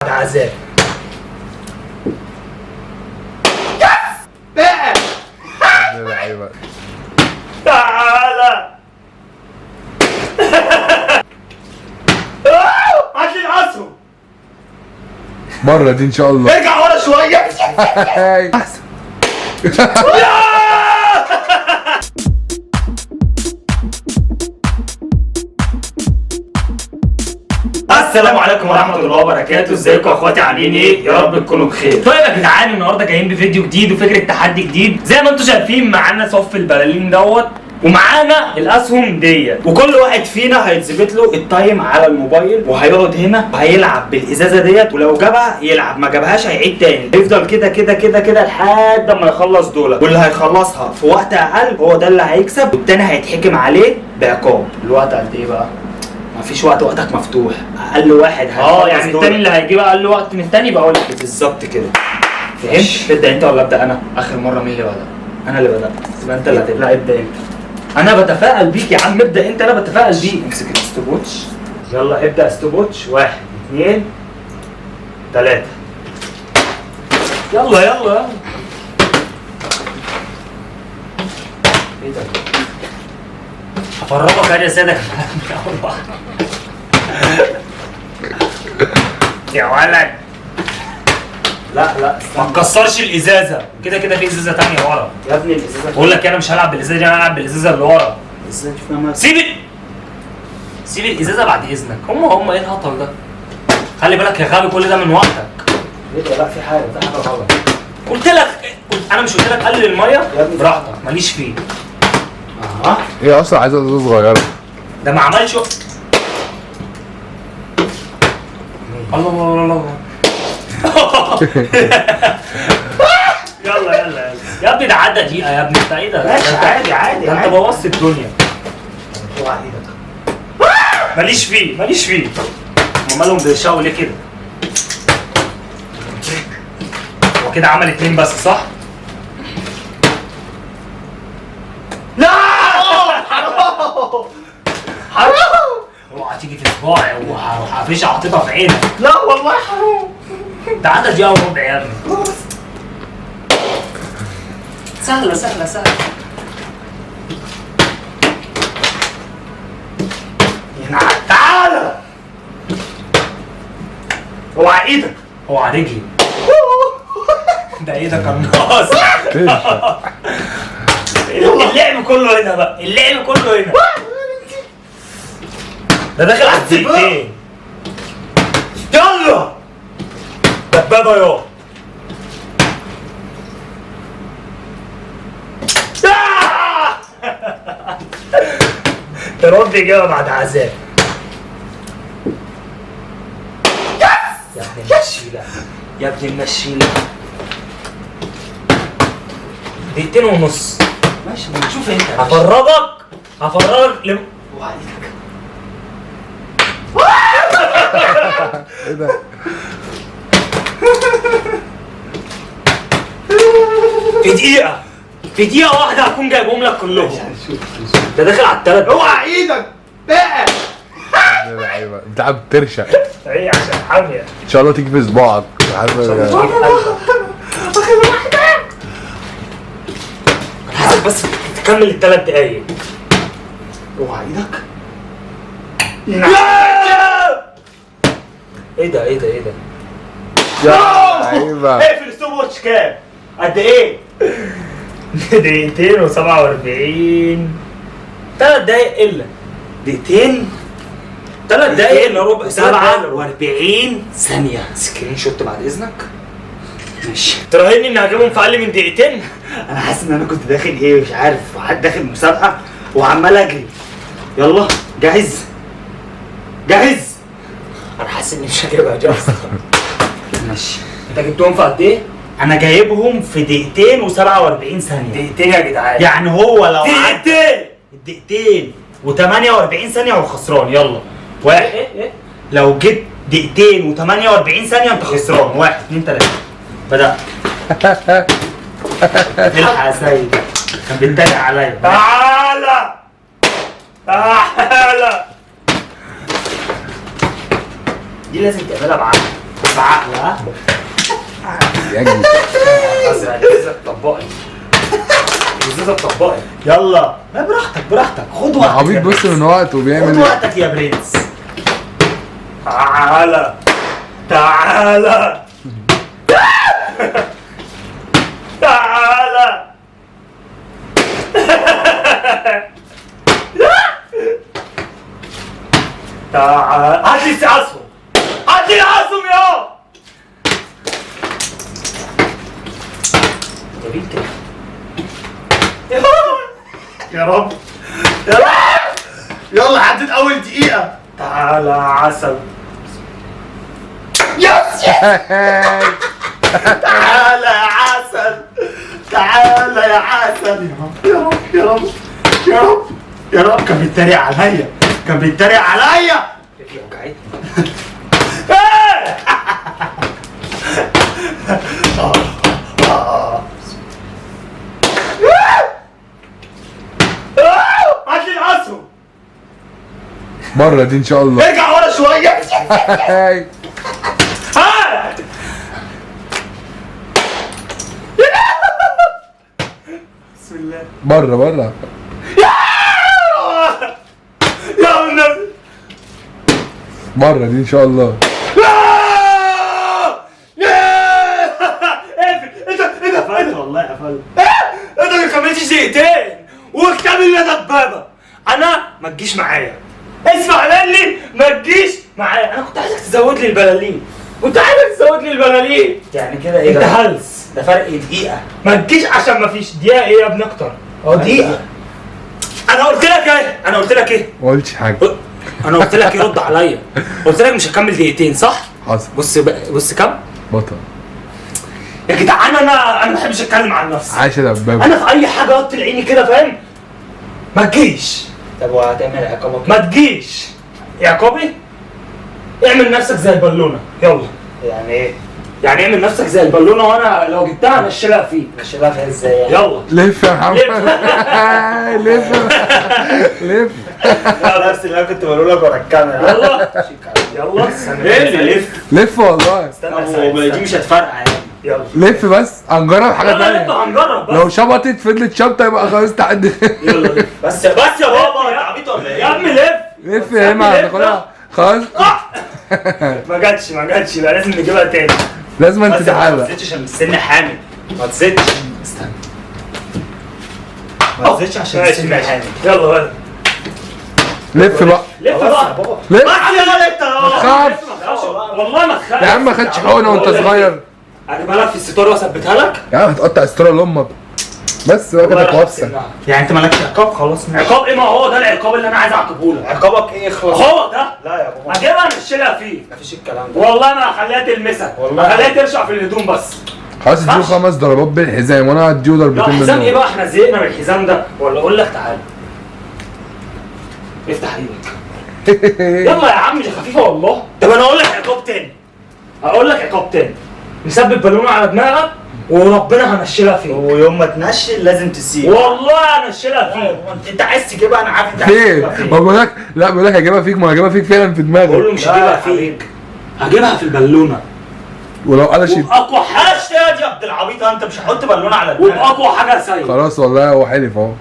عذاب بقى. تعالى هات لي الاسهم مرة دي ان شاء الله. ارجع ورا شويه. احسن. السلام عليكم ورحمه الله وبركاته. ازيكم يا اخواتي، عاملين ايه؟ يا رب تكونوا بخير. طيب يا جدعان، النهارده جايين بفيديو جديد وفكره تحدي جديد. زي ما انتم شايفين معانا صف البلالين دوت، ومعانا الاسهم ديت، وكل واحد فينا هيتظبط له التايم على الموبايل، وهيقعد هنا وهيلعب بالازازه ديت، ولو جابها يلعب، ما جابهاش هيعيد تاني. يفضل كده كده كده كده لحد ما يخلص دول، واللي هيخلصها في وقت اقل هو ده اللي هيكسب، والتاني هيتحكم عليه بعقاب. الوقت قد ايه بقى؟ مفيش وقت، وقتك مفتوح. اقل واحد يعني التاني اللي هيجيب اقل وقت من التاني بقول لك بالظبط كده. فهمت؟ تبدا انت ولا ابدا انا؟ اخر مره مين اللي بدا؟ انا اللي بدات. يبقى انت اللي هتبدا. لا ابدا انت. انا بتفائل بيك يا عم، ابدا انت. انا بتفائل بيك. امسك الستوب ووتش. يلا ابدا ستوب ووتش. 1 2 3. يلا يلا. ايه ده؟ هفرجك انا يا سيدك. يا ولد لا ما تكسرش الازازه، كده كده في ازازه ثانيه ورا يا ابني. الازازه بقول لك انا مش هلعب بالازازه دي، انا هلعب بالازازه اللي ورا. ازاي تفهمها؟ سيب الازازه بعد اذنك. هم ايه الهطل ده؟ خلي بالك يا غبي، كل ده من وقتك. ايه ده؟ لا في حاجه غلط. قلت لك انا مش قلت لك قلل الميه براحتك، ماليش فيه. هي اصلا عايزه ازازه صغيره. ده ما عملش. الله الله الله. يلا يلا يا ابني، ده عدى دقيقة يا ابني. انت ايه ده؟ ماشي عادي. ده انت بوظت الدنيا. اوعى ايدك. ماليش فيه. هما مالهم بيشاور ليه كده؟ هو كده عمل 2 بس صح؟ لا حرام. اوعى تيجي في صباعي وهفيش حاططها في عينك. لا والله حرام. ده عدى دقيقة وربع يا ابني. سهلة. تعالى. اوعى ايدك. اوعى رجلي. ده ايدك قناص. اللعب كله هنا بقى. ده داخل على الدقيقتين. يلا دبابة يا ترد إجابة بعد عذاب. يا ابن المشيلة. دقيقتين ونص. ماشي نشوف انت. هفرجك اوعى ايدك. ايه ده؟ في دقيقة واحدة هكون جايبهم لك كلهم. ده داخل على التلات. اوعى ايدك بقى. انت عم بترشق. ايه عشان حامية. ان شاء الله تيجي في صباعك. حاسب بس تكمل ال3 دقايق. اوعى ايدك. ايه ده؟ يا ايوه. اقفل الستوب واتش. كام؟ قد ايه؟ 2 و47. 3 دقايق الا. 3 دقايق الا ربع. 47 ثانية. سكرين شوت بعد اذنك. ماشي. تراهني اني هجيبهم في اقل من دقيقتين؟ انا حاسس ان انا كنت داخل ايه مش عارف، حد داخل مسابقة وعمال اجري. يلا جاهز. انا حاسس اني مش هجيبها دي اصلا. ماشي. انت جبتهم في قد ايه؟ انا جايبهم في 2 و47 ثانية. دقيقتين يا جدعان. يعني هو لو دقيقتين و48 ثانية هو خسران. يلا 1 لو جبت 2 و48 ثانية انت خسران. 1 2 3. بدأ. الحق يا سيد، كان بيتريق عليا. تعالى دي لازم تعملها بعقل. يا جدع الازازه اتطبقت. الازازه اتطبقت. يلا لا براحتك خد وقتك. عبيط بص من وقته خد بيعمل ايه. وقتك يا برنس. تعالى تعالى تعالى تعالى. هات لي اسهم، هات لي اسهم يا رب يا رب. يلا عدت اول دقيقة. تعالى عسل. يس تعالى يا عسل، تعالى يا عسل. يا رب يا رب يا رب يا رب. كان بيتريق عليا، كان بيتريق عليا. رجلي وجعتني. هات لي الاسهم. بره دي ان شاء الله. ارجع ورا شوية. هات. بسم الله. بره يا النبي. بره دي ان شاء الله. اقفل. ايه ده قفلت والله قفلت. انت ما كملتش دقيقتين واكتمل لنا دبابه. انا ما تجيش معايا. اسمع مني ما تجيش معايا. انا كنت عايزك تزود لي البلالين. يعني كده ايه انت ده؟ هلس. ده فرق دقيقة. ما تجيش عشان ما فيش دقيقه. ايه يا ابني اكتر؟ دقيقة. انا قلت لك ايه؟ ما قلتش حاجه. انا قلت لك ايه؟ رد عليا. قلت لك مش هكمل دقيقتين صح؟ حصل. بص كم؟ بطل. يا جدعان انا ما بحبش اتكلم عن نفسي. عايشه دبابه. انا في اي حاجه احط عيني كده فاهم؟ ما تجيش. طب وهتعمل عقابك؟ ما تجيش يا عقابي. اعمل نفسك زي البالونه يلا. يعني ايه؟ يعني اعمل نفسك زي البالونه وانا لو جبتها هنشيلها فيك. مش فيها ازاي يعني؟ يلا لف يا محمد. لف لف. نفس اللي انا كنت بقوله لك ورا الكاميرا. يلا ايه اللي لف؟ لف والله. استنى دي مش هتفرقع يعني. يلا لف بس هنجرب حاجه يلا ثانيه. هنجرب بس. لو شبطت فضلت شبطه يبقى خلاص تعدي. يلا لف. بس يا بابا انت عبيط ولا ايه؟ يا عم لف. لف يا اما هتاخدها خلاص. ما جاتش بقى لازم نجيبها تاني. لازم انت بس ما تحاول. تزيدش عشان السن حامل. ما تزيدش. استنى. ما تزيدش عشان ماشي السن ماشي. حامل. يلا بقى لف بقى. لف خلاص بقى. يا بابا. لف. بس يا ولد انت ما تخافش. والله ما تخافش. يا عم ما خدتش حقنه وانت صغير. اجيبها لك في الستار واثبتها لك. يا عم هتقطع الستاره لامك. بس بقى كده توسع. يعني انت مالكش عقاب خلاص. عقاب ايه؟ ما هو ده العقاب اللي انا عايز اعاقبه لك. عقابك ايه خلاص؟ هو ده. لا يا بابا هجيبها نشيلها فيه. مفيش الكلام ده. والله ما هخليها تلمسك. والله. هخليها ترشع في الهدوم بس. خلاص اديله 5 ضربات بالحزام وانا هديله لا ضربتين حزام ايه منهم. بقى؟ احنا زهقنا من الحزام ده. ولا اقول لك تعالى افتح ايدك. يلا يا عم دي خفيفه والله. طب انا اقول لك عقاب تاني. نثبت بالونه على دماغك وربنا هنشيلها فيك. ويوم ما تنشل لازم تسيب. والله هنشيلها فيك. انت عايز تجيبها انا عارف انت عايز فين؟ تجيبها فين. ما بقول لك لا بقول لك هجيبها فيك ما هجيبها فيك فعلا في بقول له دماغك. مش لا هجيبها يا فيك. هجيبها في البالونه. ولو قلشت وباقوى حاجه. حاجه يا عبد العبيط انت مش هحط بالونه على دماغك. وباقوى حاجه يا سيد. خلاص والله هو حلف اهو.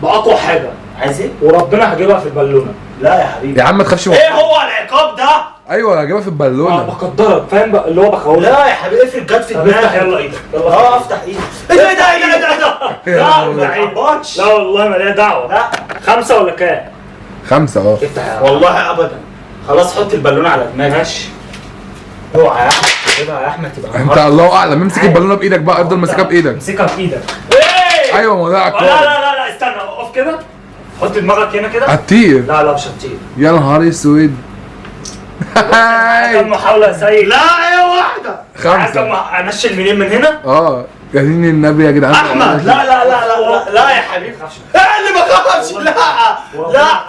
باقوى حاجه. عايز ايه؟ وربنا هجيبها في البالونه. لا يا حبيبي. يا عم ما تخافش. ايه هو العقاب ده؟ ايوه هجيبها في انا البالونه. بقدرك فاهم بقى اللي هو بخوفك. لا يا حبيبي افرض جت في طب افتح دماغك. يلا ايدك. اه افتح ايدك. ايه ده؟ لا ما تعبطش. لا والله ما ليها دعوه. لا 5 ولا كام؟ 5 اه. افتح يا والله ابدا. خلاص حط البالونه على دماغك. ماشي. اوعى يا احمد تجيبها يا احمد تبقى انت الله اعلم امسك البالونه بايدك بقى افضل ماسكها بايدك. امسكها في ايدك. ايوه ما ده لا عقاب. لا استنى اقف كده. حط دماغك هنا كده. هتطير. لا مش هتطير. يا نهار اسود. كم محاولة يا سيد؟ لا هي واحده. 5 انشل منين من هنا؟ اه يا دين النبي يا جدعان. احمد لا يا حبيبي ايه اللي ما خافش. لا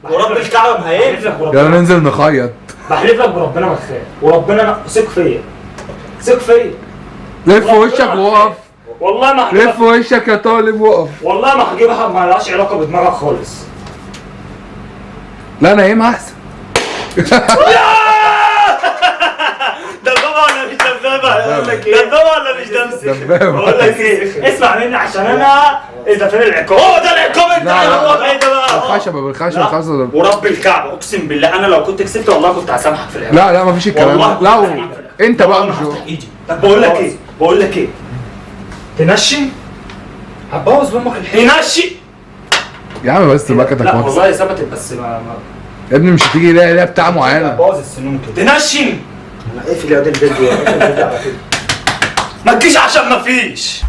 ورب الكعبه ما هينفع. يلا ننزل نخيط. بحلف لك بربنا ما تخاف وربنا ثق فيا. لف وشك وقف. والله ما لف هجيبها. وشك يا طالب وقف. والله ما هجيبها. ما لهاش علاقة بدماغك خالص. لا نايمها احسن. ده البابا ولا مش بقول لك ايه دبابه ولا مش دبابة. بقول لك ايه اسمع مني عشان انا اذا فين العقاب هو ده العقاب انت هو ايه ده بقى بالخشبة بالخشبة لا. خلاص. ورب الكعبه اقسم بالله انا لو كنت كسبت والله كنت هسامحك في الاخر. لا لا مفيش الكلام والله ده. لا كنت هسامحك في الآخر. انت بقى والله مش ما هو. هفتح ايدي. طب بقول لك ايه تنشن هتبوظ لامك الحين تنشن يا عم بس المكنة لا واكسة والله ثبتت بس ما يا ابني مش هتيجي لا بتاع معينة. باظ السنون كده. تنشن اقفل يا واد الفيديو اقفل الفيديو على كده. ما تجيش عشان ما فيش